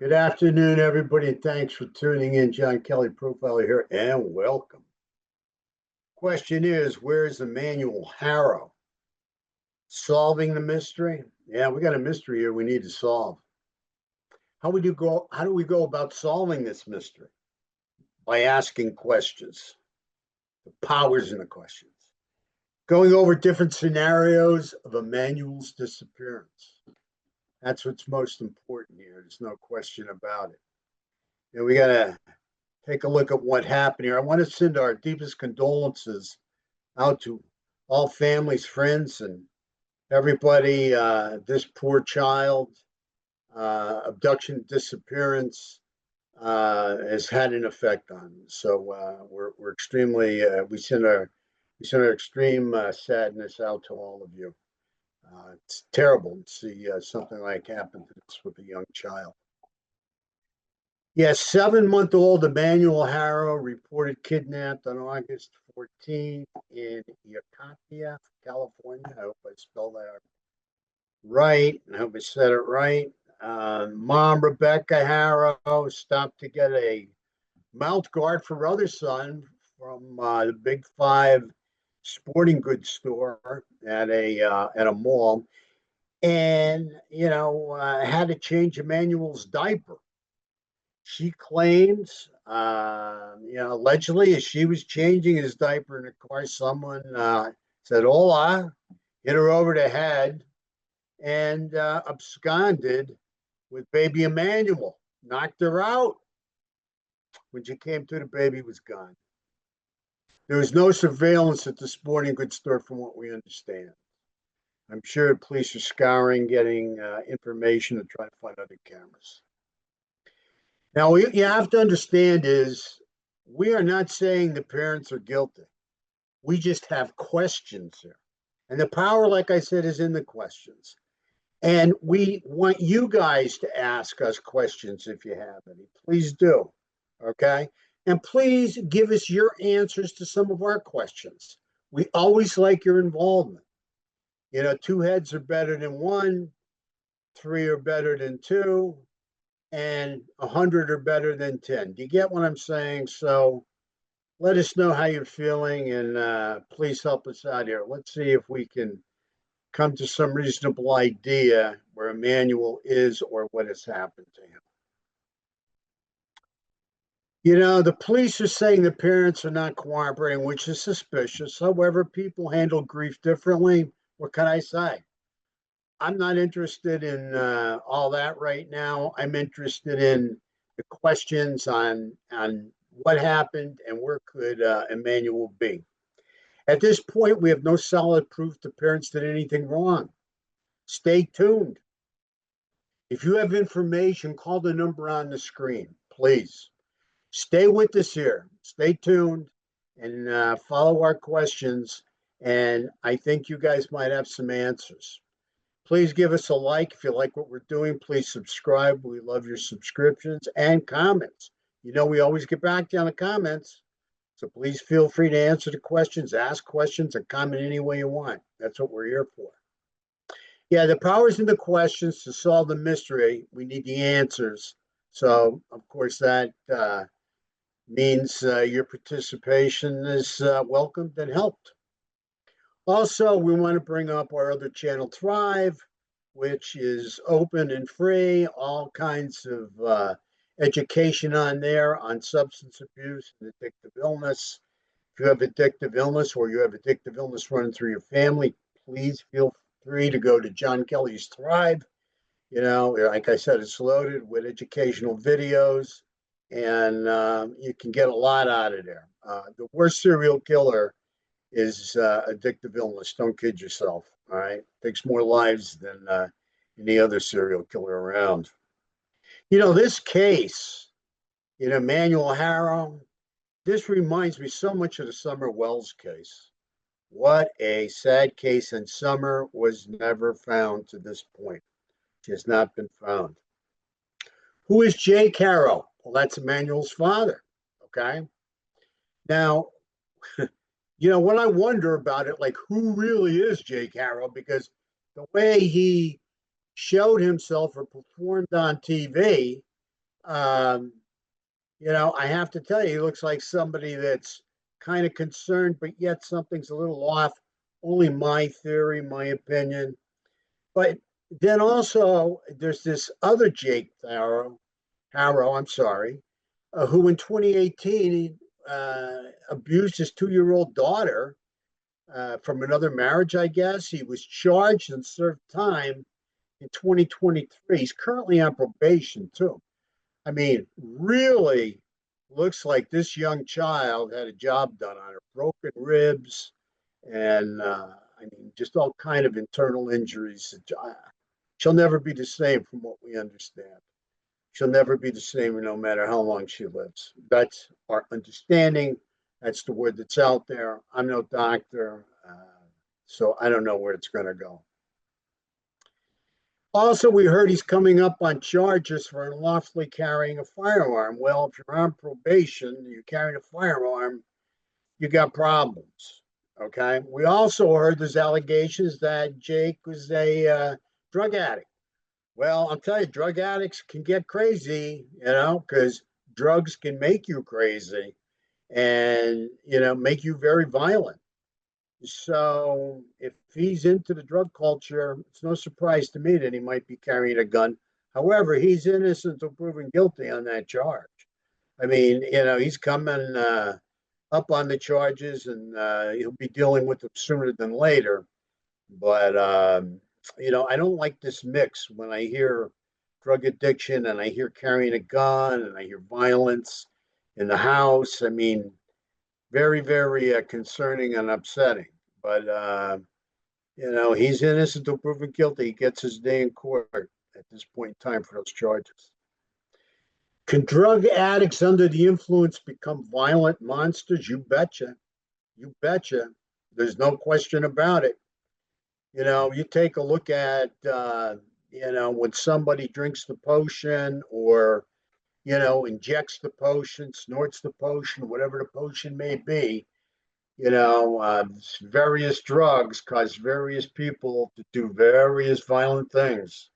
Good afternoon, everybody. Thanks for tuning in. John Kelly Profiler here, and welcome. Question is, where's Emmanuel Haro? Solving the mystery? Yeah, we got a mystery here we need to solve. How do we go about solving this mystery? By asking questions. The powers in the questions. Going over different scenarios of Emmanuel's disappearance. That's what's most important here. There's no question about it. And we got to take a look at what happened here. I want to send our deepest condolences out to all families, friends, and everybody. This poor child, abduction, disappearance, has had an effect on them. So we're extremely we send our extreme sadness out to all of you. It's terrible to see something like happen to this with a young child. Yes, 7-month-old Emmanuel Haro reported kidnapped on August 14th in Yucaipa, California. I hope I spelled that right. I hope I said it right. Mom, Rebecca Haro, stopped to get a mouth guard for her other son from the Big Five sporting goods store at a mall, and had to change Emmanuel's diaper. She claims, allegedly, as she was changing his diaper in the car, someone said "Hola," hit her over the head, and absconded with baby Emmanuel. Knocked her out. When she came to, the baby was gone. There was no surveillance at the sporting goods store, from what we understand. I'm sure the police are scouring, getting information to try to find other cameras. Now, what you have to understand is we are not saying the parents are guilty. We just have questions here. And the power, like I said, is in the questions. And we want you guys to ask us questions if you have any. Please do. Okay? And please give us your answers to some of our questions. We always like your involvement. 2 heads are better than 1, 3 are better than 2, and 100 are better than 10. Do you get what I'm saying? So let us know how you're feeling, and please help us out here. Let's see if we can come to some reasonable idea where Emmanuel is or what has happened to him. The police are saying the parents are not cooperating, which is suspicious. However, people handle grief differently. What can I say? I'm not interested in all that right now. I'm interested in the questions on what happened and where could Emmanuel be. At this point, we have no solid proof the parents did anything wrong. Stay tuned. If you have information, call the number on the screen, please. Stay with us here. Stay tuned and follow our questions. And I think you guys might have some answers. Please give us a like if you like what we're doing. Please subscribe. We love your subscriptions and comments. We always get back to you on the comments. So please feel free to answer the questions, ask questions, and comment any way you want. That's what we're here for. Yeah, the power's in the questions. To solve the mystery, we need the answers. So, of course, that means your participation is welcomed and helped. Also, we want to bring up our other channel, Thrive, which is open and free, all kinds of education on there on substance abuse and addictive illness. If you have addictive illness or you have addictive illness running through your family, please feel free to go to John Kelly's Thrive. Like I said, it's loaded with educational videos, and you can get a lot out of there. The worst serial killer is addictive illness. Don't kid yourself. All right, it takes more lives than any other serial killer around. This case, Emmanuel Haro, this reminds me so much of the Summer Wells case. What a sad case, and Summer was never found to this point. She has not been found. Who is Jake Haro? Well, that's Emmanuel's father. Okay. Now, what I wonder about it, like, who really is Jake Haro? Because the way he showed himself or performed on TV, Um, I have to tell you, he looks like somebody that's kind of concerned, but yet something's a little off. Only my theory, my opinion. But then also, there's this other Jake Haro, I'm sorry, who in 2018 abused his 2-year-old daughter from another marriage, I guess. He was charged and served time in 2023. He's currently on probation, too. I mean, really looks like this young child had a job done on her, broken ribs, and I mean, just all kind of internal injuries. She'll never be the same, from what we understand. She'll never be the same, no matter how long she lives. That's our understanding. That's the word that's out there. I'm no doctor, so I don't know where it's going to go. Also, we heard he's coming up on charges for unlawfully carrying a firearm. Well, if you're on probation, you're carrying a firearm, you got problems. Okay. We also heard there's allegations that Jake was a drug addict. Well, I'll tell you, drug addicts can get crazy, because drugs can make you crazy and, make you very violent. So if he's into the drug culture, it's no surprise to me that he might be carrying a gun. However, he's innocent until proven guilty on that charge. I mean, he's coming up on the charges, and he'll be dealing with them sooner than later. But I don't like this mix when I hear drug addiction and I hear carrying a gun and I hear violence in the house. I mean, very, very concerning and upsetting. But he's innocent until proven guilty. He gets his day in court at this point in time for those charges. Can drug addicts under the influence become violent monsters? You betcha. You betcha. There's no question about it. You take a look at, when somebody drinks the potion or, injects the potion, snorts the potion, whatever the potion may be, various drugs cause various people to do various violent things.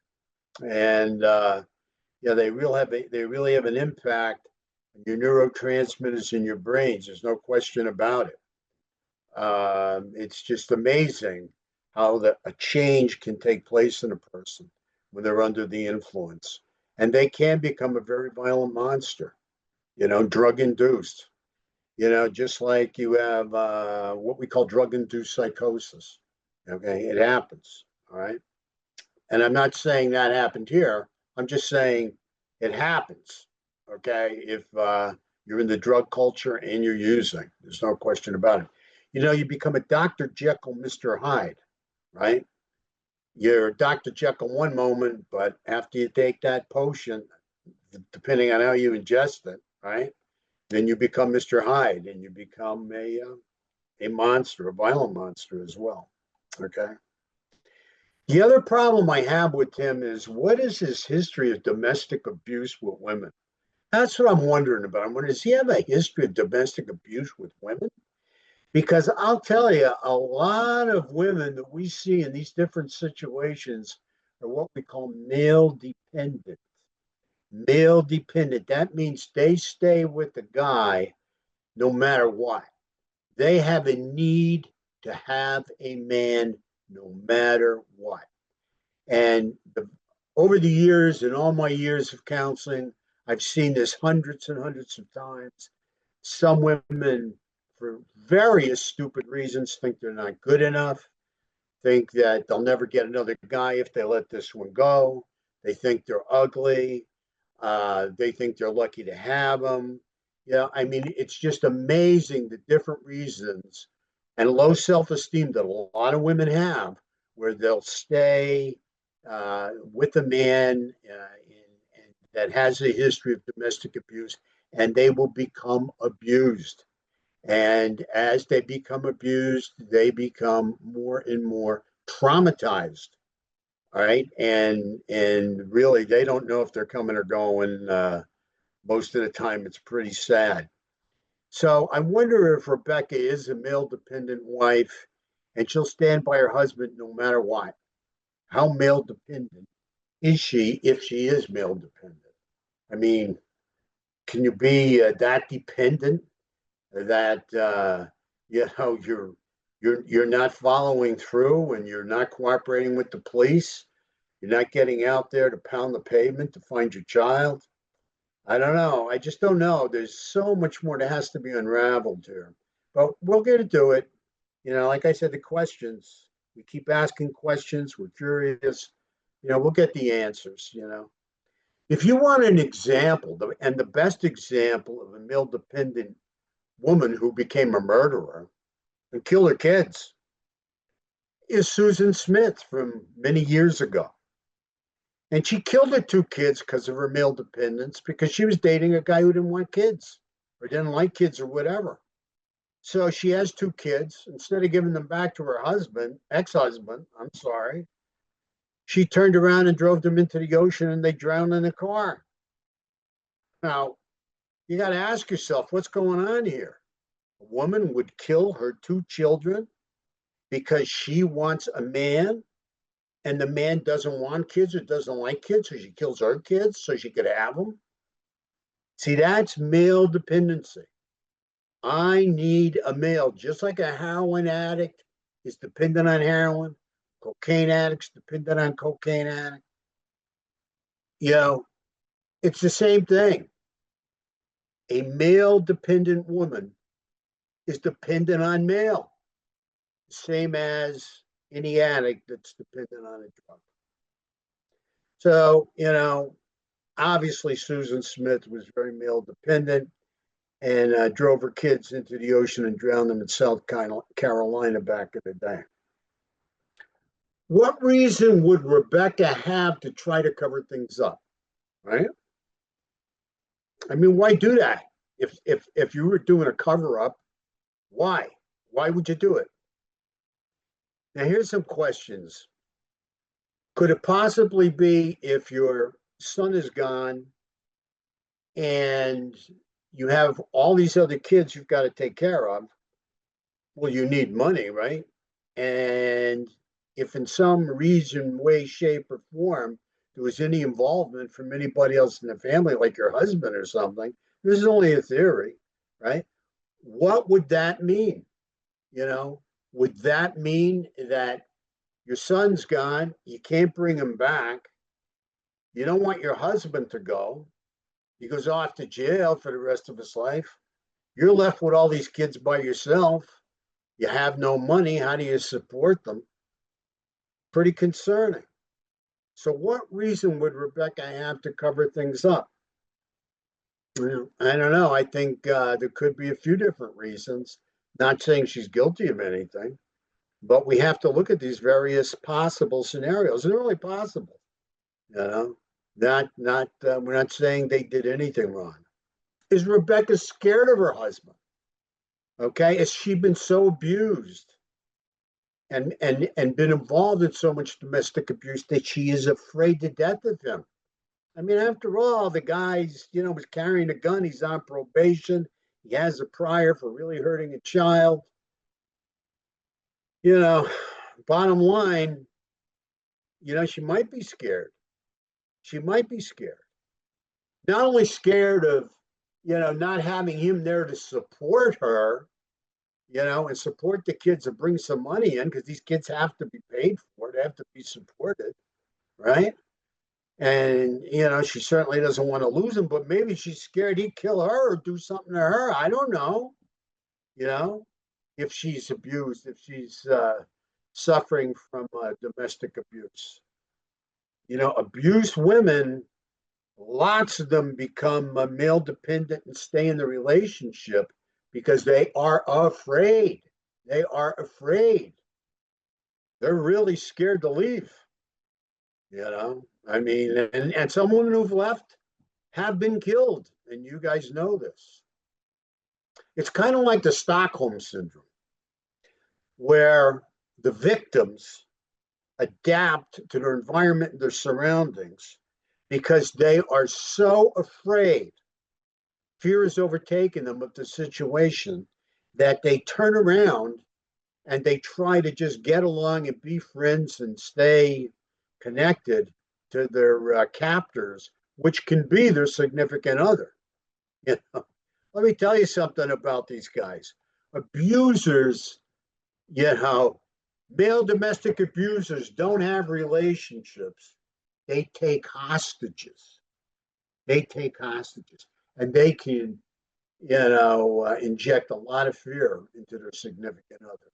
And, they really have an impact on your neurotransmitters in your brains. There's no question about it. It's just amazing how a change can take place in a person when they're under the influence. And they can become a very violent monster, drug induced, just like you have what we call drug induced psychosis. Okay, it happens. All right. And I'm not saying that happened here. I'm just saying it happens. Okay. If you're in the drug culture and you're using, there's no question about it. You become a Dr. Jekyll, Mr. Hyde, right? You're Dr. Jekyll one moment, but after you take that potion, depending on how you ingest it, right? Then you become Mr. Hyde and you become a monster, a violent monster as well. Okay. The other problem I have with him is what is his history of domestic abuse with women? That's what I'm wondering about. I'm wondering, does he have a history of domestic abuse with women? Because I'll tell you, a lot of women that we see in these different situations are what we call male dependent. Male dependent. That means they stay with the guy no matter what. They have a need to have a man no matter what. And over the years, in all my years of counseling, I've seen this hundreds and hundreds of times. Some women, for various stupid reasons, think they're not good enough, think that they'll never get another guy if they let this one go. They think they're ugly. They think they're lucky to have them. I mean, it's just amazing the different reasons and low self-esteem that a lot of women have, where they'll stay with a man that has a history of domestic abuse, and they will become abused. And as they become abused, they become more and more traumatized. All right, and really, they don't know if they're coming or going. Most of the time, it's pretty sad. So I wonder if Rebecca is a male dependent wife and she'll stand by her husband no matter what. How male dependent is she if she is male dependent? I mean, can you be that dependent that you're not following through and you're not cooperating with the police? You're not getting out there to pound the pavement to find your child. I don't know. I just don't know. There's so much more that has to be unraveled here. But we'll get into it. Like I said, the questions. We keep asking questions. We're curious. We'll get the answers. If you want an example, and the best example of a male dependent woman who became a murderer and killed her kids is Susan Smith from many years ago. And she killed her two kids because of her male dependence, because she was dating a guy who didn't want kids or didn't like kids or whatever. So she has two kids. Instead of giving them back to her husband, ex-husband, I'm sorry, she turned around and drove them into the ocean and they drowned in the car. Now, you got to ask yourself, what's going on here? A woman would kill her two children because she wants a man and the man doesn't want kids or doesn't like kids, so she kills her kids so she could have them. See, that's male dependency. I need a male, just like a heroin addict is dependent on heroin, cocaine addicts dependent on cocaine addict. It's the same thing. A male dependent woman is dependent on male, same as any addict that's dependent on a drug. So, obviously Susan Smith was very male dependent and drove her kids into the ocean and drowned them in South Carolina back in the day. What reason would Rebecca have to try to cover things up, right? I mean, why do that? If you were doing a cover up, why? Why would you do it? Now, here's some questions. Could it possibly be if your son is gone and you have all these other kids you've got to take care of? Well, you need money, right? And if in some reason, way, shape, or form, there was any involvement from anybody else in the family, like your husband or something, this is only a theory, right? What would that mean? Would that mean that your son's gone, you can't bring him back, you don't want your husband to go, he goes off to jail for the rest of his life, you're left with all these kids by yourself, you have no money, how do you support them? Pretty concerning. So what reason would Rebecca have to cover things up? I don't know. I think there could be a few different reasons. Not saying she's guilty of anything, but we have to look at these various possible scenarios. They're only possible, you know. Not we're not saying they did anything wrong. Is Rebecca scared of her husband? Okay, has she been so abused and been involved in so much domestic abuse that she is afraid to death of him? I mean, after all, the guy's, was carrying a gun. He's on probation. He has a prior for really hurting a child. Bottom line, she might be scared. She might be scared. Not only scared of, not having him there to support her, and support the kids and bring some money in, because these kids have to be paid for, they have to be supported, right? And, she certainly doesn't want to lose him, but maybe she's scared he'd kill her or do something to her. I don't know, if she's abused, if she's suffering from domestic abuse. Abused women, lots of them become male dependent and stay in the relationship because they are afraid. They are afraid. They're really scared to leave. I mean, and some women who've left have been killed, and you guys know this. It's kind of like the Stockholm syndrome, where the victims adapt to their environment and their surroundings because they are so afraid. Fear has overtaken them of the situation that they turn around and they try to just get along and be friends and stay connected to their captors which can be their significant other. You know? Let me tell you something about these guys. Abusers, you know, male domestic abusers don't have relationships. They take hostages. They take hostages, and they can, inject a lot of fear into their significant other.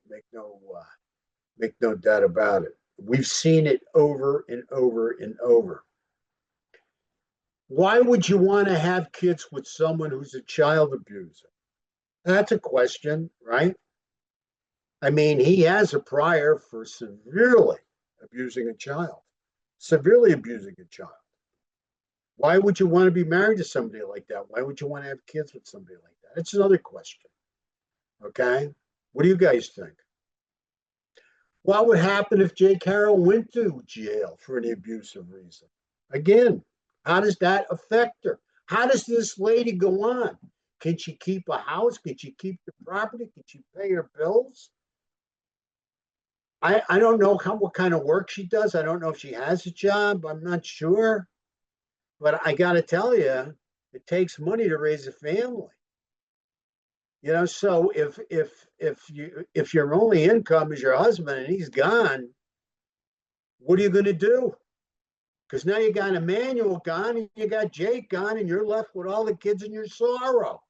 Make no doubt about it. We've seen it over and over and over. Why would you want to have kids with someone who's a child abuser? That's a question, right? I mean, he has a prior for severely abusing a child, severely abusing a child. Why would you want to be married to somebody like that? Why would you want to have kids with somebody like that? It's another question. Okay. What do you guys think? What would happen if Jake Harrell went to jail for an abusive reason? Again, how does that affect her? How does this lady go on? Can she keep a house? Can she keep the property? Can she pay her bills? I don't know what kind of work she does. I don't know if she has a job. I'm not sure. But I got to tell you, it takes money to raise a family. So if your only income is your husband and he's gone, what are you going to do? Because now you got Emmanuel gone and you got Jake gone, and you're left with all the kids in your sorrow.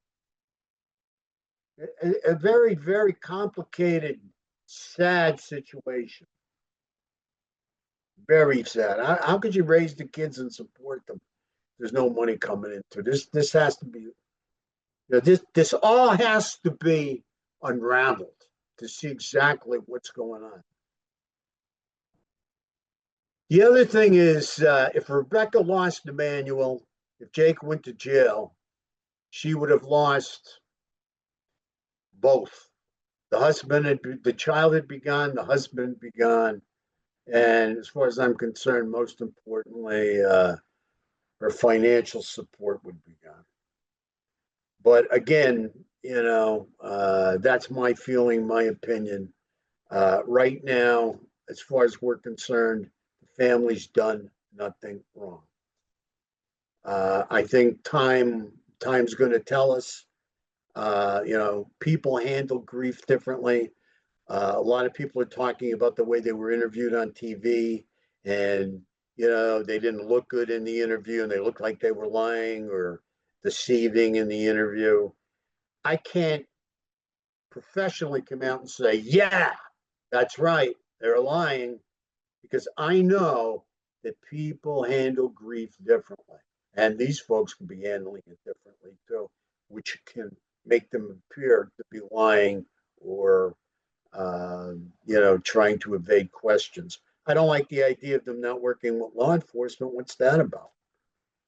A very, very complicated, sad situation. Very sad. How could you raise the kids and support them? There's no money coming into this. This has to be. This all has to be unraveled to see exactly what's going on. The other thing is, if Rebecca lost Emmanuel, if Jake went to jail, she would have lost both. The child had be gone, the husband be gone, and as far as I'm concerned, most importantly, her financial support would be gone. But again, that's my feeling, my opinion. Right now, as far as we're concerned, the family's done nothing wrong. I think time's going to tell us. People handle grief differently. A lot of people are talking about the way they were interviewed on TV, and they didn't look good in the interview, and they looked like they were lying or deceiving in the interview. I can't professionally come out and say, yeah, that's right, they're lying, because I know that people handle grief differently. And these folks can be handling it differently too, which can make them appear to be lying or, trying to evade questions. I don't like the idea of them not working with law enforcement. What's that about?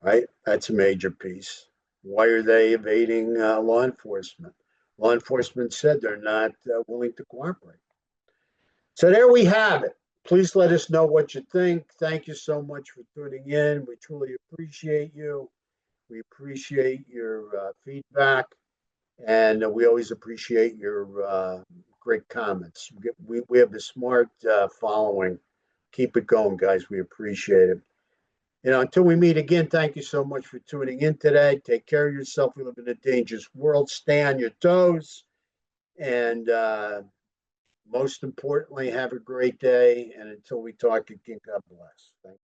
Right? That's a major piece. Why are they evading law enforcement? Law enforcement said they're not willing to cooperate. So there we have it. Please let us know what you think. Thank you so much for tuning in. We truly appreciate you. We appreciate your feedback, and we always appreciate your great comments. We have a smart following. Keep it going, guys. We appreciate it. Until we meet again, thank you so much for tuning in today. Take care of yourself. We live in a dangerous world. Stay on your toes. And most importantly, have a great day. And until we talk again, God bless. Thank you.